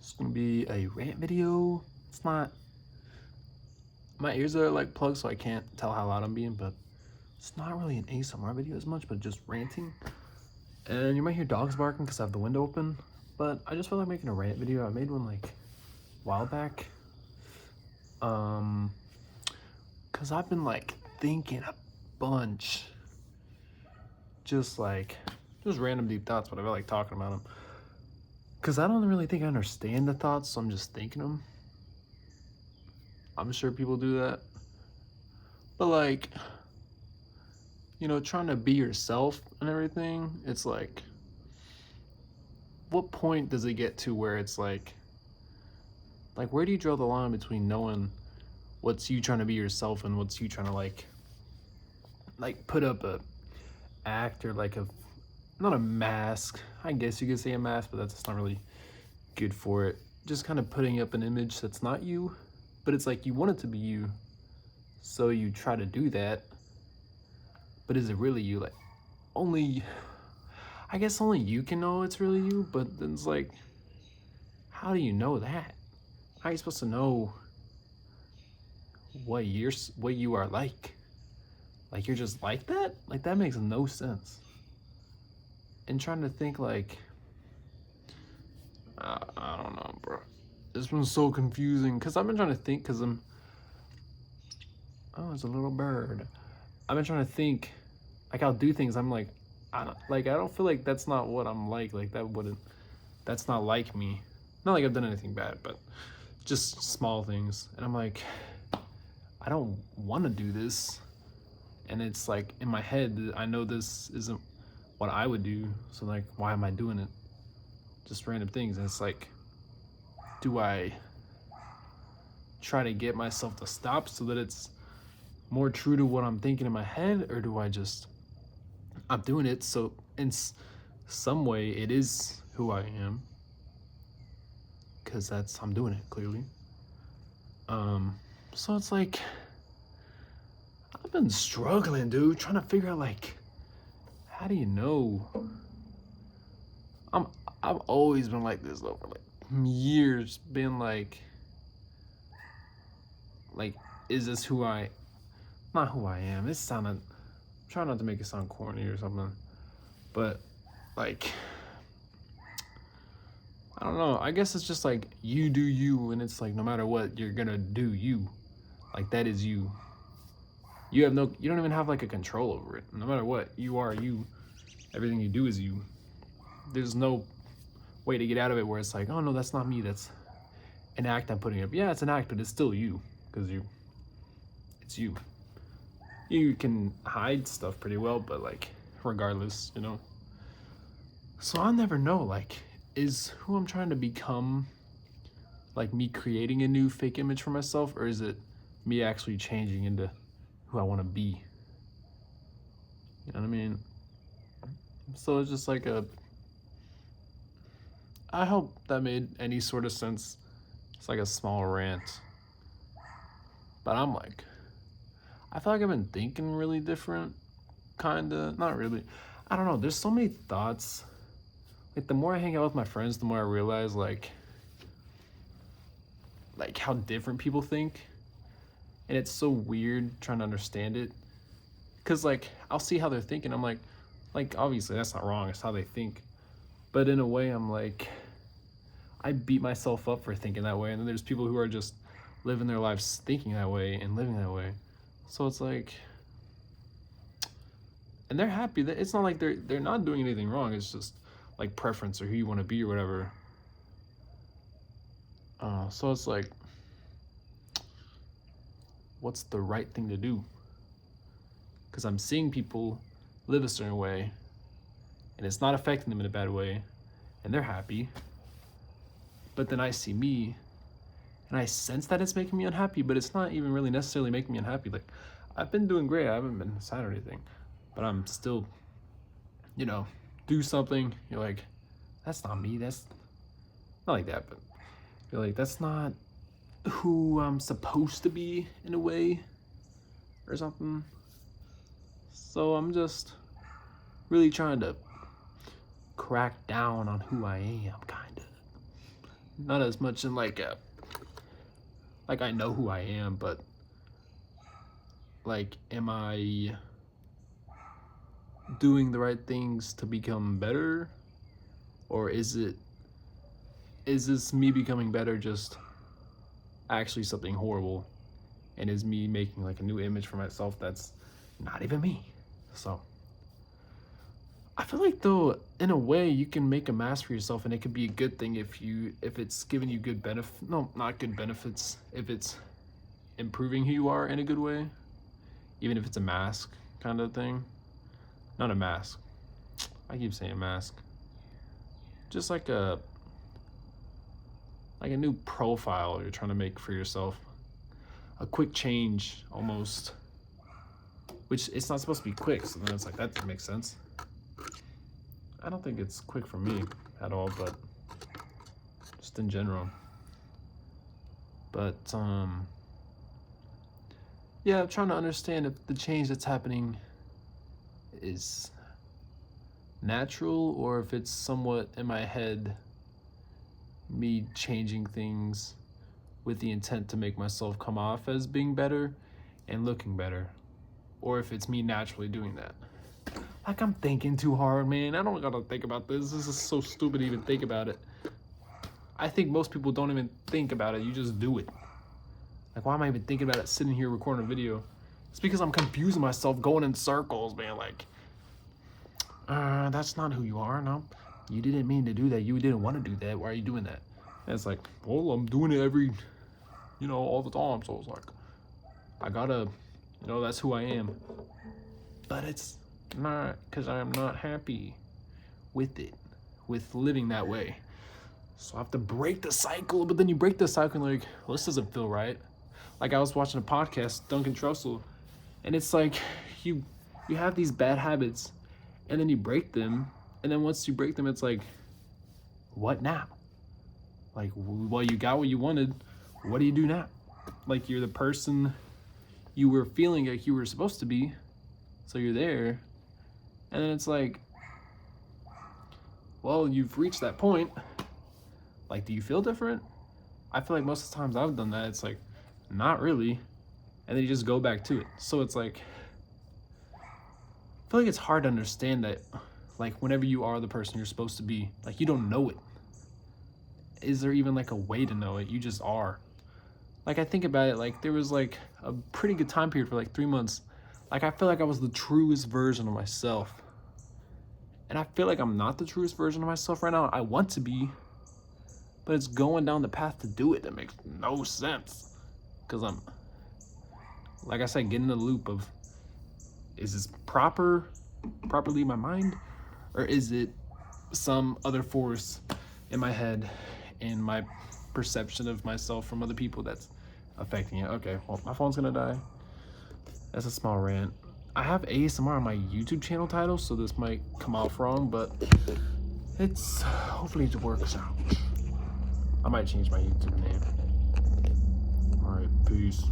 It's gonna be a rant video. It's not. My ears are like plugged, so I can't tell how loud I'm being, but it's not really an ASMR video as much, but just ranting. And you might hear dogs barking because I have the window open, but I just felt like making a rant video. I made one like a while back. Cause I've been like thinking a bunch, just random deep thoughts, but I feel like talking about them. Cause I don't really think I understand the thoughts, so I'm just thinking them. I'm sure people do that, but like, trying to be yourself and everything, it's like, what point does it get to where it's like where do you draw the line between knowing what's you trying to be yourself and what's you trying to put up a act, or like a, not a mask, I guess you could say a mask, but that's not really good for it. Just kind of putting up an image that's not you, but it's like you want it to be you, so you try to do that, but is it really you? Like, I guess only you can know it's really you, but then it's like, how do you know that? How are you supposed to know what you are like? Like, you're just like that? Like, that makes no sense. And trying to think like, I don't know, bro. This one's so confusing because I've been trying to think, because oh, it's a little bird. I've been trying to think, like, I'll do things. I'm like, I don't feel like that's not what I'm like. Like, that's not like me. Not like I've done anything bad, but just small things. And I'm like, I don't want to do this. And it's like in my head, I know this isn't what I would do. So like, why am I doing it? Just random things. And it's like, do I try to get myself to stop so that it's more true to what I'm thinking in my head, or do I just, I'm doing it so in some way it is who I am, because I'm doing it clearly. So it's like, I've been struggling, dude, trying to figure out like, how do you know? I've always been like this though, for like years, been like, is this not who I am? This sounded, I'm trying not to make it sound corny or something, but like, I don't know. I guess it's just like, you do you, and it's like, no matter what, you're gonna do you. Like, that is you. You don't even have like a control over it. No matter what, you are you. Everything you do is you. There's no way to get out of it where it's like, oh no, that's not me. That's an act I'm putting up. Yeah, it's an act, but it's still you, because it's you. You can hide stuff pretty well, but like, regardless, So I'll never know, like, is who I'm trying to become like me creating a new fake image for myself, or is it me actually changing into who I want to be? You know what I mean? So it's just like I hope that made any sort of sense. It's like a small rant. But I'm like, I feel like I've been thinking really different, kinda, not really. I don't know, there's so many thoughts. Like, the more I hang out with my friends, the more I realize like how different people think. And it's so weird trying to understand it. Cause like, I'll see how they're thinking. I'm like obviously that's not wrong, it's how they think. But in a way, I'm like, I beat myself up for thinking that way. And then there's people who are just living their lives thinking that way and living that way. So it's like, and they're happy. That it's not like they're not doing anything wrong. It's just like preference or who you want to be or whatever. So it's like, what's the right thing to do? Because I'm seeing people live a certain way, and it's not affecting them in a bad way, and they're happy. But then I see me, and I sense that it's making me unhappy, but it's not even really necessarily making me unhappy. Like, I've been doing great. I haven't been sad or anything, but I'm still, do something. You're like, that's not me. That's not like that, but you're like, that's not who I'm supposed to be in a way or something. So I'm just really trying to crack down on who I am, kind of. not as much in like I know who I am, but like, am I doing the right things to become better, or is this me becoming better just actually something horrible, and is me making like a new image for myself that's not even me? So I feel like, though, in a way you can make a mask for yourself, and it could be a good thing if it's giving you good benefit, no, not good benefits, if it's improving who you are in a good way, even if it's a mask kind of thing. Not a mask, I keep saying mask, just like a new profile you're trying to make for yourself, a quick change almost, which it's not supposed to be quick, so then it's like, that doesn't make sense. I don't think it's quick for me at all, but just in general. But yeah, I'm trying to understand if the change that's happening is natural, or if it's somewhat in my head, me changing things with the intent to make myself come off as being better and looking better, or if it's me naturally doing that. Like, I'm thinking too hard, man. I don't gotta think about this. This is so stupid to even think about it. I think most people don't even think about it. You just do it. Like, why am I even thinking about it sitting here recording a video? It's because I'm confusing myself, going in circles, man. Like, that's not who you are. No, you didn't mean to do that. You didn't want to do that. Why are you doing that? And it's like, well, I'm doing it all the time. So it's like, I gotta, that's who I am. But it's not, because I'm not happy with it, with living that way. So I have to break the cycle. But then you break the cycle and like, well, this doesn't feel right. Like, I was watching a podcast, Duncan Trussell, and it's like you have these bad habits, and then you break them, and then once you break them, it's like, what now? Like, well, you got what you wanted. What do you do now? Like, you're the person you were feeling like you were supposed to be, so you're there, and then it's like, well, you've reached that point. Like, do you feel different? I feel like most of the times I've done that, it's like, not really, and then you just go back to it. So it's like, I feel like it's hard to understand that, like, whenever you are the person you're supposed to be, like, you don't know it. Is there even like a way to know it? You just are. Like, I think about it, like, there was like a pretty good time period for like 3 months. Like, I feel like I was the truest version of myself, and I feel like I'm not the truest version of myself right now. I want to be, but it's going down the path to do it that makes no sense. Because I'm, like I said, getting in the loop of, is this properly in my mind, or is it some other force in my head and my perception of myself from other people that's affecting it? Okay, well, my phone's gonna die. That's a small rant. I have ASMR on my YouTube channel title, so this might come off wrong, but it's, hopefully it works out. I might change my YouTube name. All right, peace.